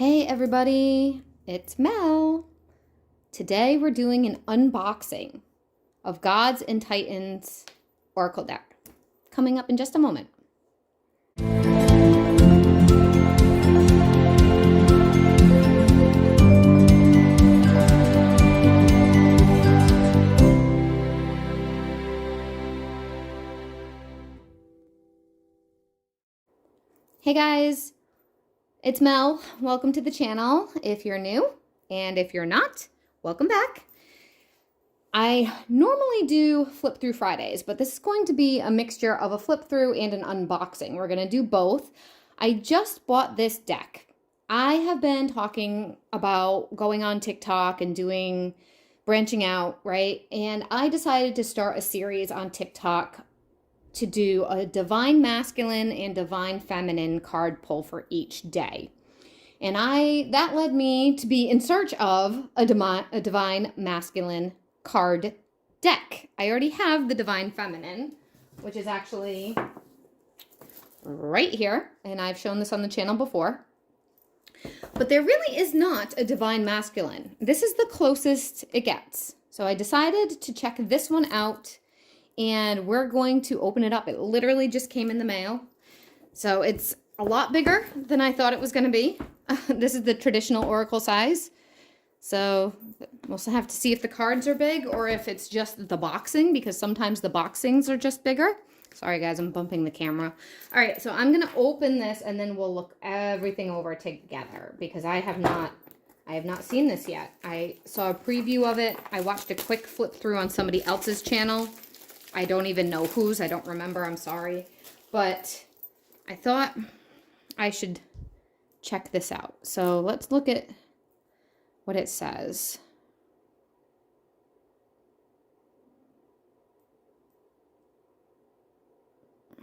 Hey everybody, it's Mel. Today we're doing an unboxing of Gods and Titans Oracle deck. Coming up in just a moment. Hey guys, it's Mel. Welcome to the channel if you're new, and if you're not, welcome back. I normally do flip through Fridays, but this is going to be a mixture of a flip through and an unboxing. We're going to do both. I just bought this deck. I have been talking about going on TikTok and branching out, right? And I decided to start a series on TikTok to do a divine masculine and divine feminine card pull for each day. And that led me to be in search of a divine masculine card deck. I already have the divine feminine, which is actually right here, and I've shown this on the channel before. But there really is not a divine masculine. This is the closest it gets. So I decided to check this one out, and we're going to open it up. It literally just came in the mail. So it's a lot bigger than I thought it was going to be. This is the traditional oracle size. So we'll have to see if the cards are big or if it's just the boxing, because sometimes the boxings are just bigger. Sorry guys, I'm bumping the camera. All right, so I'm going to open this and then we'll look everything over together, because I have not seen this yet. I saw a preview of it. I watched a quick flip through on somebody else's channel. I don't even know whose. I don't remember. I'm sorry. But I thought I should check this out. So let's look at what it says.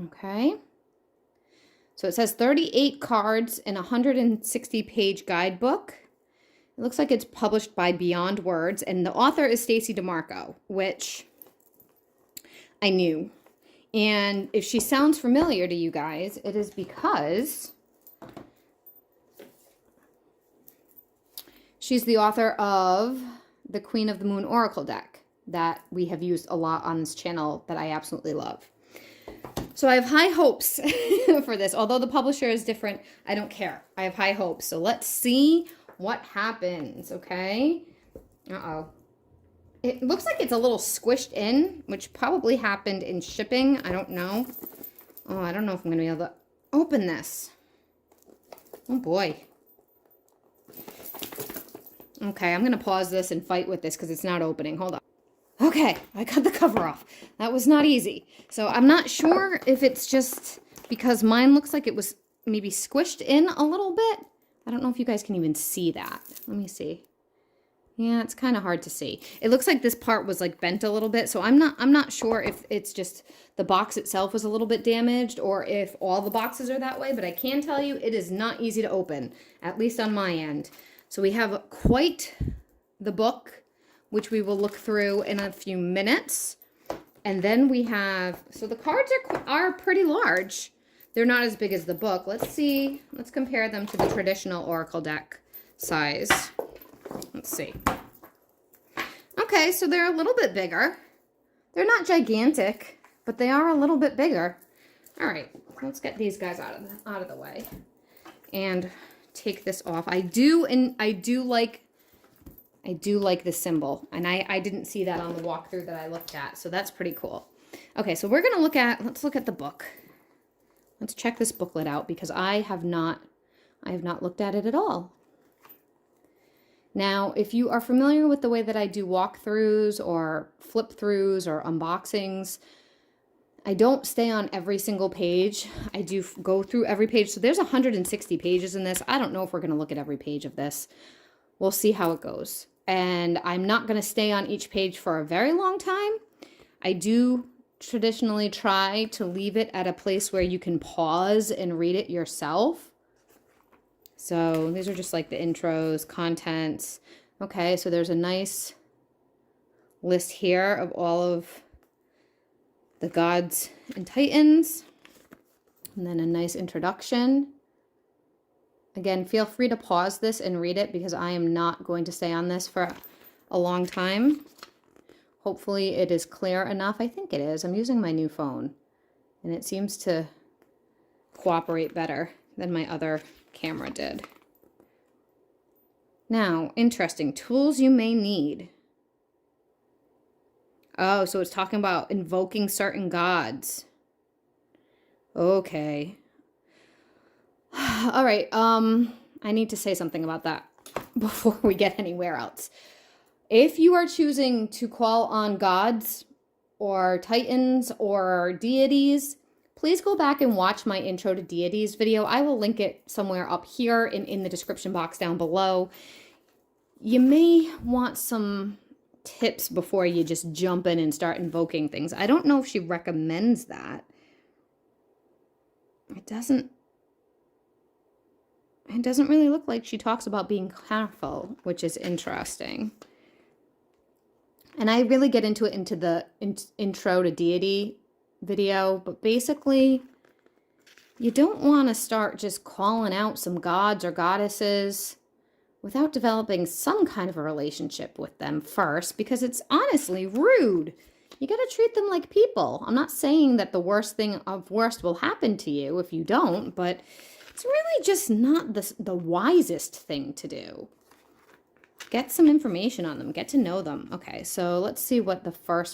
Okay. So it says 38 cards in a 160-page guidebook. It looks like it's published by Beyond Words, and the author is Stacy DeMarco, which I knew. And if she sounds familiar to you guys, it is because she's the author of the Queen of the Moon Oracle deck that we have used a lot on this channel that I absolutely love. So I have high hopes for this. Although the publisher is different, I don't care. I have high hopes. So let's see what happens, okay? Uh-oh. It looks like it's a little squished in, which probably happened in shipping. I don't know. Oh, I don't know if I'm going to be able to open this. Oh, boy. Okay, I'm going to pause this and fight with this because it's not opening. Hold on. Okay, I got the cover off. That was not easy. So I'm not sure if it's just because mine looks like it was maybe squished in a little bit. I don't know if you guys can even see that. Let me see. Yeah, it's kind of hard to see. It looks like this part was like bent a little bit, so I'm not sure if it's just the box itself was a little bit damaged or if all the boxes are that way, but I can tell you it is not easy to open, at least on my end. So we have quite the book, which we will look through in a few minutes. And then we have, so the cards are pretty large. They're not as big as the book. Let's see, let's compare them to the traditional Oracle deck size. Let's see. Okay, so they're a little bit bigger. They're not gigantic, but they are a little bit bigger. All right, let's get these guys out of the way and take this off. I do like the symbol, and I didn't see that on the walkthrough that I looked at, so that's pretty cool. Okay, so we're gonna let's look at the book. Let's check this booklet out because I have not looked at it at all. Now, if you are familiar with the way that I do walkthroughs or flip-throughs or unboxings, I don't stay on every single page. I do go through every page. So there's 160 pages in this. I don't know if we're going to look at every page of this. We'll see how it goes. And I'm not going to stay on each page for a very long time. I do traditionally try to leave it at a place where you can pause and read it yourself. So these are just like the intros, contents. Okay, so there's a nice list here of all of the gods and titans. And then a nice introduction. Again, feel free to pause this and read it because I am not going to stay on this for a long time. Hopefully it is clear enough. I think it is. I'm using my new phone and it seems to cooperate better than my other camera did. Now, interesting. Tools you may need. Oh, so it's talking about invoking certain gods. Okay. All right. I need to say something about that before we get anywhere else. If you are choosing to call on gods or titans or deities, please go back and watch my intro to deities video. I will link it somewhere up here in the description box down below. You may want some tips before you just jump in and start invoking things. I don't know if she recommends that. It doesn't really look like she talks about being careful, which is interesting. And I really get into it into the intro to deity video, but basically you don't want to start just calling out some gods or goddesses without developing some kind of a relationship with them first, because it's honestly rude. You got to treat them like people. I'm not saying that the worst thing of worst will happen to you if you don't, but it's really just not the wisest thing to do. Get some information on them. Get to know them. Okay, so let's see what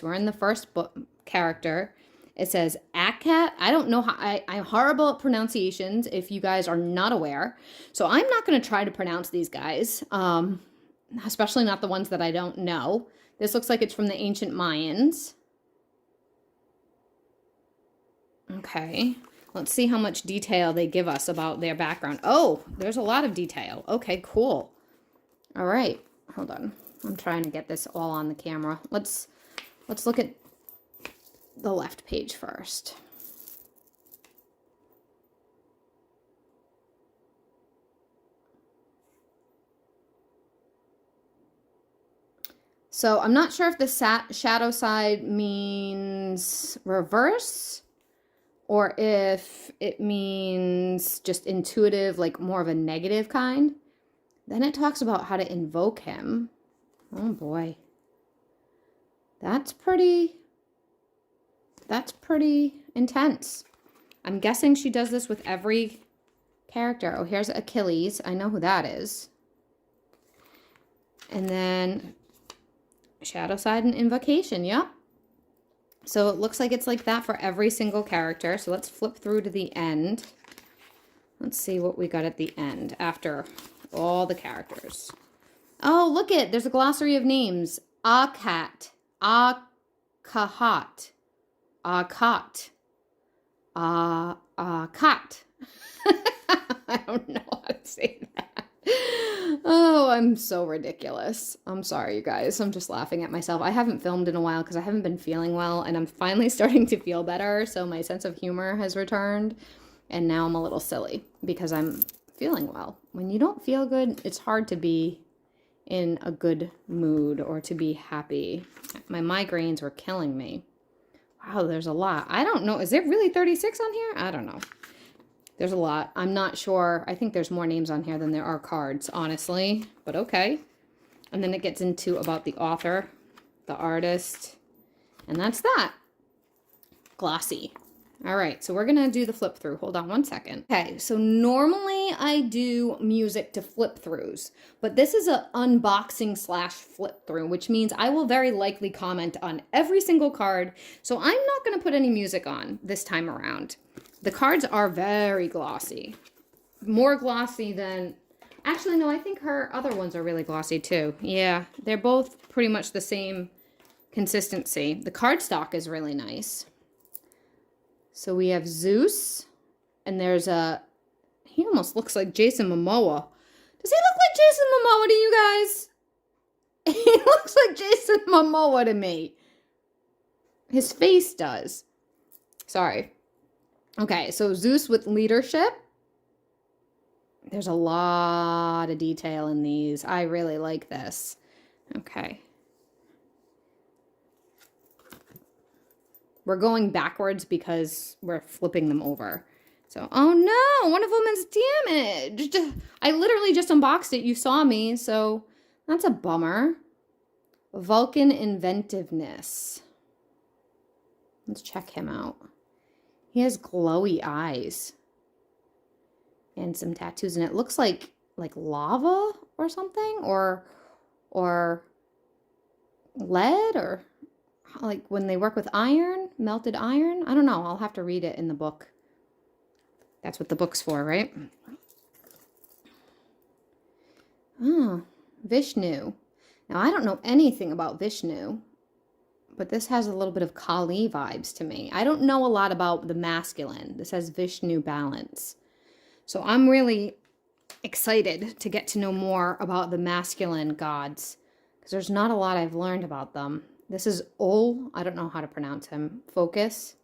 we're in the first book character. It says Akat. I don't know how, I'm horrible at pronunciations if you guys are not aware. So I'm not going to try to pronounce these guys, especially not the ones that I don't know. This looks like it's from the ancient Mayans. Okay, let's see how much detail they give us about their background. Oh, there's a lot of detail. Okay, cool. All right, hold on. I'm trying to get this all on the camera. Let's look at the left page first. So I'm not sure if the shadow side means reverse or if it means just intuitive, like more of a negative kind. Then it talks about how to invoke him. Oh boy. That's pretty intense. I'm guessing she does this with every character. Oh, here's Achilles. I know who that is. And then shadow side and invocation. Yep. So it looks like it's like that for every single character. So let's flip through to the end. Let's see what we got at the end after all the characters. Oh, look it. There's a glossary of names. Akat. Akahat. Akat. Akat. I don't know how to say that. Oh, I'm so ridiculous. I'm sorry, you guys. I'm just laughing at myself. I haven't filmed in a while because I haven't been feeling well, and I'm finally starting to feel better, so my sense of humor has returned, and now I'm a little silly because I'm feeling well. When you don't feel good, it's hard to be in a good mood or to be happy. My migraines were killing me. Wow, there's a lot. I don't know. Is there really 36 on here? I don't know. There's a lot. I'm not sure. I think there's more names on here than there are cards, honestly. But okay. And then it gets into about the author, the artist. And that's that. Glossy. All right, so we're going to do the flip through. Hold on one second. Okay, so normally I do music to flip throughs, but this is an unboxing / flip through, which means I will very likely comment on every single card. So I'm not going to put any music on this time around. The cards are very glossy. More glossy than... Actually, no, I think her other ones are really glossy too. Yeah, they're both pretty much the same consistency. The cardstock is really nice. So we have Zeus, and there's he almost looks like Jason Momoa. Does he look like Jason Momoa to you guys? He looks like Jason Momoa to me. His face does. Sorry. Okay, so Zeus with leadership. There's a lot of detail in these. I really like this. Okay. We're going backwards because we're flipping them over. So, oh no, one of them is damaged. I literally just unboxed it. You saw me, so that's a bummer. Vulcan inventiveness. Let's check him out. He has glowy eyes and some tattoos, and it looks like lava or something, or lead, or like when they work with iron, melted iron. I don't know. I'll have to read it in the book. That's what the book's for, right? Oh, Vishnu. Now, I don't know anything about Vishnu, but this has a little bit of Kali vibes to me. I don't know a lot about the masculine. This has Vishnu balance. So I'm really excited to get to know more about the masculine gods, because there's not a lot I've learned about them. This is Ol. I don't know how to pronounce him. Focus.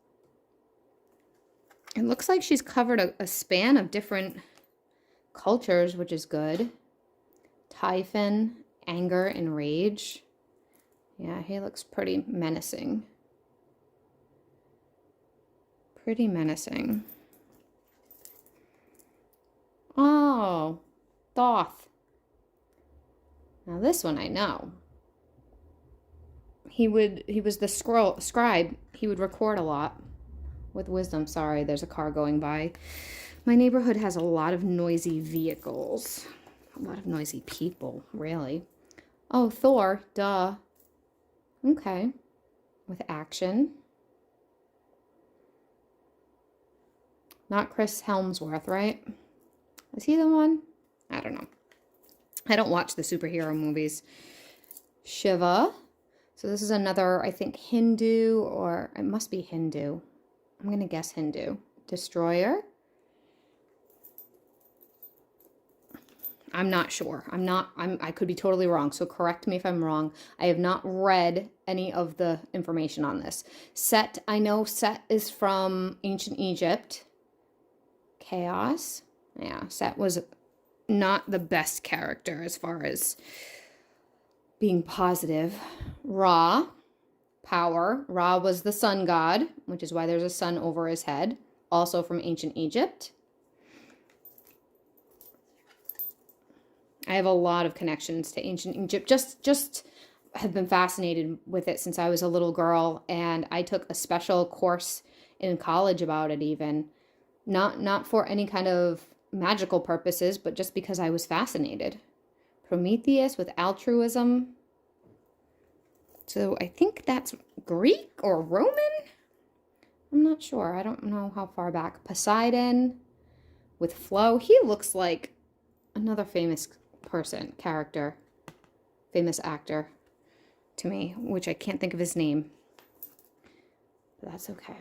It looks like she's covered a span of different cultures, which is good. Typhon, anger and rage. Yeah, he looks pretty menacing. Pretty menacing. Oh, Thoth. Now this one I know. He was the scribe. He would record a lot with wisdom. Sorry, there's a car going by. My neighborhood has a lot of noisy vehicles. A lot of noisy people, really. Oh, Thor, duh. Okay. With action. Not Chris Helmsworth, right? Is he the one? I don't know. I don't watch the superhero movies. Shiva. So this is another, I think, Hindu, or it must be Hindu. I'm going to guess Hindu. Destroyer. I'm not sure. I could be totally wrong. So correct me if I'm wrong. I have not read any of the information on this. Set. I know Set is from ancient Egypt. Chaos. Yeah, Set was not the best character as far as being positive. Ra. Power. Ra was the sun god, which is why there's a sun over his head. Also from ancient Egypt. I have a lot of connections to ancient Egypt. Just have been fascinated with it since I was a little girl, and I took a special course in college about it even. Not for any kind of magical purposes, but just because I was fascinated. Prometheus with altruism. So I think that's Greek or Roman? I'm not sure. I don't know how far back. Poseidon with flow. He looks like another famous character, famous actor to me, which I can't think of his name. But that's okay.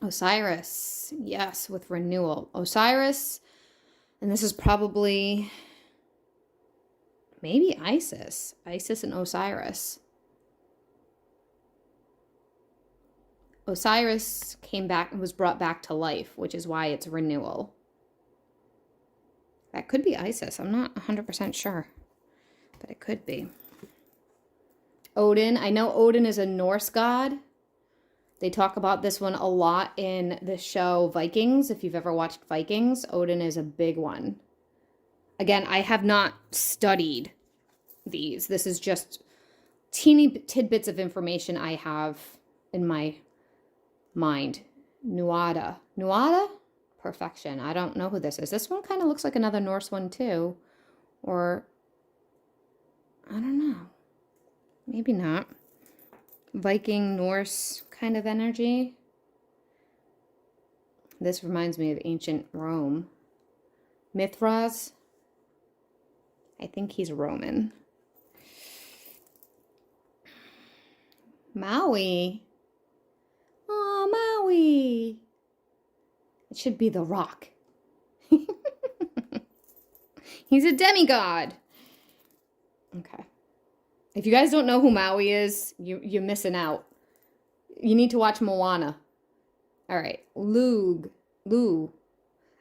Osiris, yes, with renewal. Osiris, and this is probably maybe Isis. Isis and Osiris. Osiris came back and was brought back to life, which is why it's renewal. That could be Isis. I'm not 100% sure, but it could be. Odin. I know Odin is a Norse god. They talk about this one a lot in the show Vikings. If you've ever watched Vikings, Odin is a big one. Again, I have not studied these. This is just teeny tidbits of information I have in my mind. Nuada. Nuada? Perfection. I don't know who this is. This one kind of looks like another Norse one too. Or, I don't know. Maybe not. Viking, Norse kind of energy. This reminds me of ancient Rome. Mithras. I think he's Roman. Maui. Oh, Maui. It should be The Rock. He's a demigod. Okay. If you guys don't know who Maui is, you're missing out. You need to watch Moana. All right. Lug.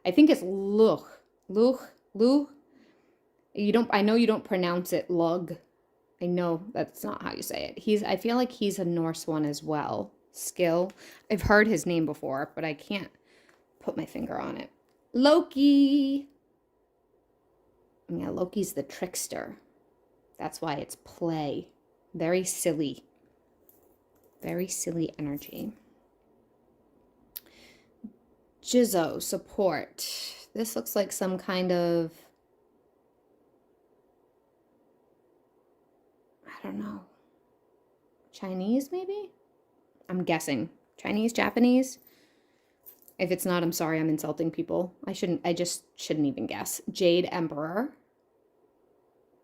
I think it's Luch. Luch. I know you don't pronounce it Lug. I know that's not how you say it. I feel like he's a Norse one as well. Skill. I've heard his name before, but I can't put my finger on it. Loki. Yeah, Loki's the trickster. That's why it's play. Very silly. Very silly energy. Jizzo, support. This looks like some kind of, I don't know, Chinese maybe? I'm guessing. Chinese, Japanese? If it's not, I'm sorry, I'm insulting people. I just shouldn't even guess. Jade Emperor.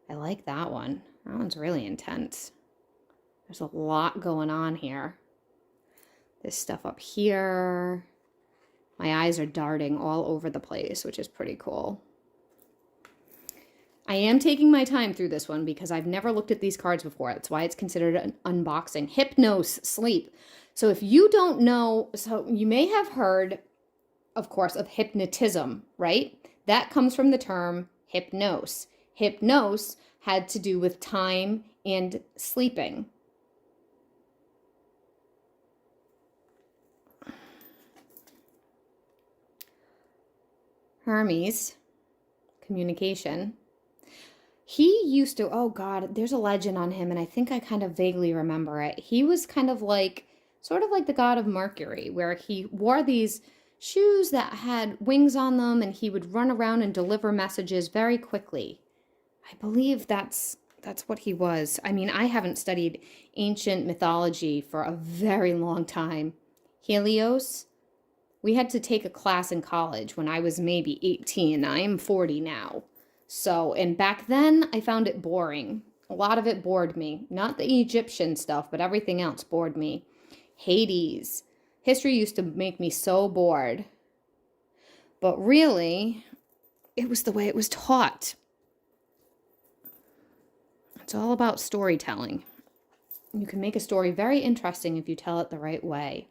I like that one. That one's really intense. There's a lot going on here. This stuff up here. My eyes are darting all over the place, which is pretty cool. I am taking my time through this one because I've never looked at these cards before. That's why it's considered an unboxing. Hypnos, sleep. So if you don't know, so you may have heard, of course, of hypnotism, right? That comes from the term hypnos. Hypnos had to do with time and sleeping. Hermes, communication. He used to, oh God, there's a legend on him, and I think I kind of vaguely remember it. He was kind of like, sort of like the god of Mercury, where he wore these shoes that had wings on them, and he would run around and deliver messages very quickly. I believe that's what he was. I mean, I haven't studied ancient mythology for a very long time. Helios. We had to take a class in college when I was maybe 18. I am 40 now. So, and back then I found it boring. A lot of it bored me. Not the Egyptian stuff, but everything else bored me. Hades. History used to make me so bored. But really, it was the way it was taught. It's all about storytelling. You can make a story very interesting if you tell it the right way.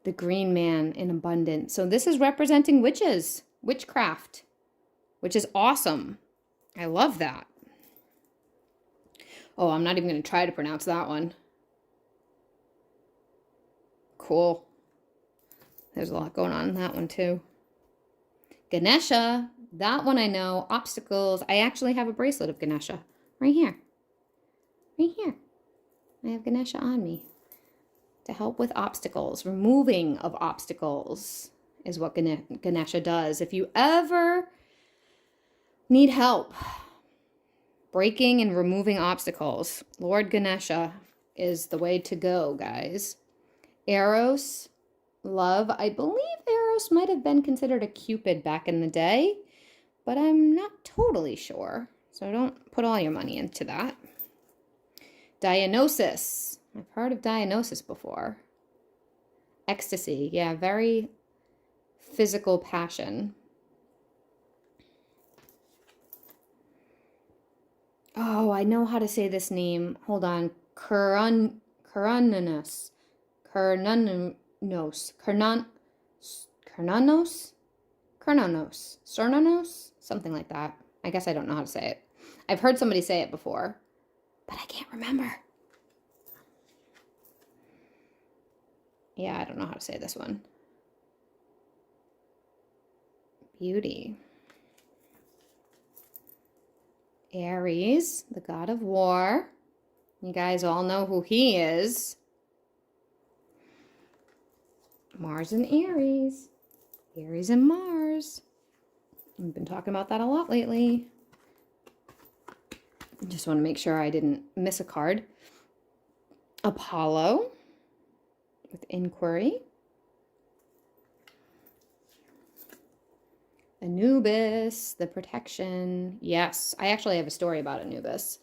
The green man in abundance. So this is representing witches, witchcraft, which is awesome. I love that. Oh, I'm not even going to try to pronounce that one. Cool. There's a lot going on in that one too. Ganesha, that one I know. Obstacles. I actually have a bracelet of Ganesha right here. Right here. I have Ganesha on me. To help with obstacles, removing of obstacles is what Ganesha does. If you ever need help breaking and removing obstacles, Lord Ganesha is the way to go, guys. Eros, love. I believe Eros might have been considered a Cupid back in the day, but I'm not totally sure. So don't put all your money into that. Dionysus. I've heard of Dionysus before. Ecstasy. Yeah, very physical passion. Oh, I know how to say this name. Hold on. Cernunnos. Something like that. I guess I don't know how to say it. I've heard somebody say it before, but I can't remember. Yeah, I don't know how to say this one. Beauty. Aries, the god of war. You guys all know who he is. Mars and Aries. Aries and Mars. We've been talking about that a lot lately. Just want to make sure I didn't miss a card. Apollo. With inquiry. Anubis, the protection. Yes, I actually have a story about Anubis.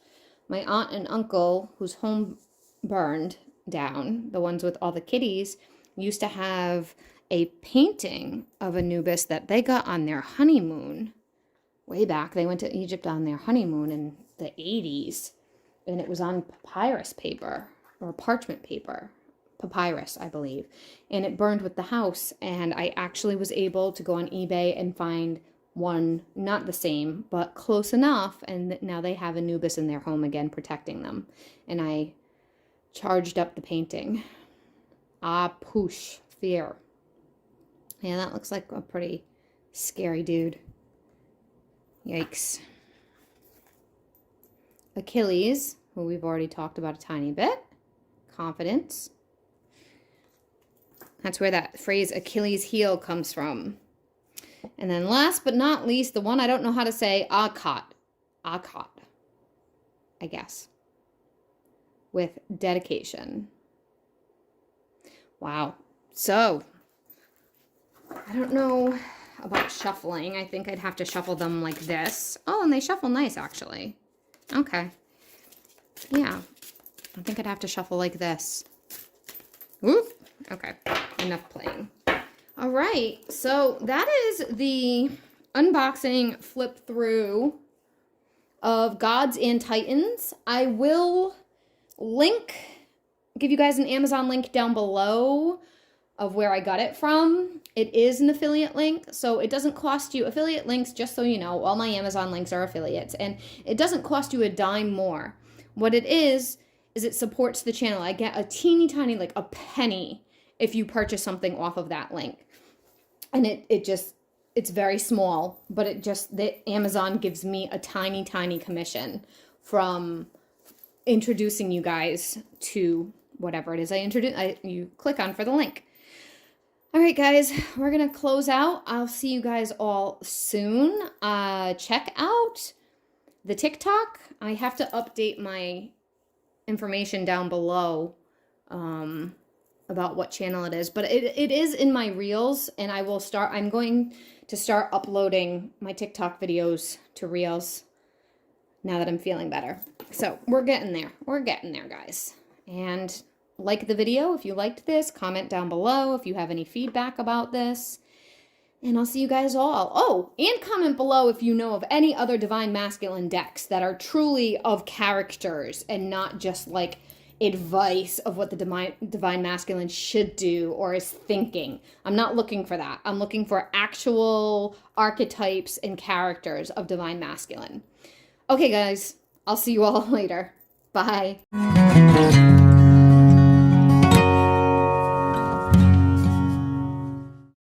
My aunt and uncle, whose home burned down, the ones with all the kitties, used to have a painting of Anubis that they got on their honeymoon. Way back, they went to Egypt on their honeymoon in the 80s, and it was on papyrus paper, or parchment paper. Papyrus, I believe, and it burned with the house, and I actually was able to go on eBay and find one, not the same, but close enough, and now they have Anubis in their home again, protecting them, and I charged up the painting. Push, fear. Yeah, that looks like a pretty scary dude. Yikes. Achilles, who we've already talked about a tiny bit. Confidence. That's where that phrase Achilles heel comes from. And then last but not least, the one I don't know how to say, Akot. Akot, I guess. With dedication. Wow. So, I don't know about shuffling. I think I'd have to shuffle them like this. Oh, and they shuffle nice, actually. Okay. Yeah. I think I'd have to shuffle like this. Whoop. Okay. Enough playing. All right. So that is the unboxing flip through of Gods and Titans. I will give you guys an Amazon link down below of where I got it from. It is an affiliate link, so it doesn't cost you. Affiliate links, just so you know, all my Amazon links are affiliates, and it doesn't cost you a dime more. What it is it supports the channel. I get a teeny tiny, like a penny, if you purchase something off of that link. And it's very small, but the Amazon gives me a tiny, tiny commission from introducing you guys to whatever it is you click on for the link. All right, guys, we're going to close out. I'll see you guys all soon. Check out the TikTok. I have to update my information down below about what channel it is, but it is in my Reels, and I'm going to start uploading my TikTok videos to Reels now that I'm feeling better. So we're getting there. We're getting there, guys. And like the video if you liked this. Comment down below if you have any feedback about this. And I'll see you guys all. Oh, and comment below if you know of any other Divine Masculine decks that are truly of characters and not just like advice of what the Divine Masculine should do or is thinking. I'm not looking for that. I'm looking for actual archetypes and characters of Divine Masculine. Okay, guys. I'll see you all later. Bye.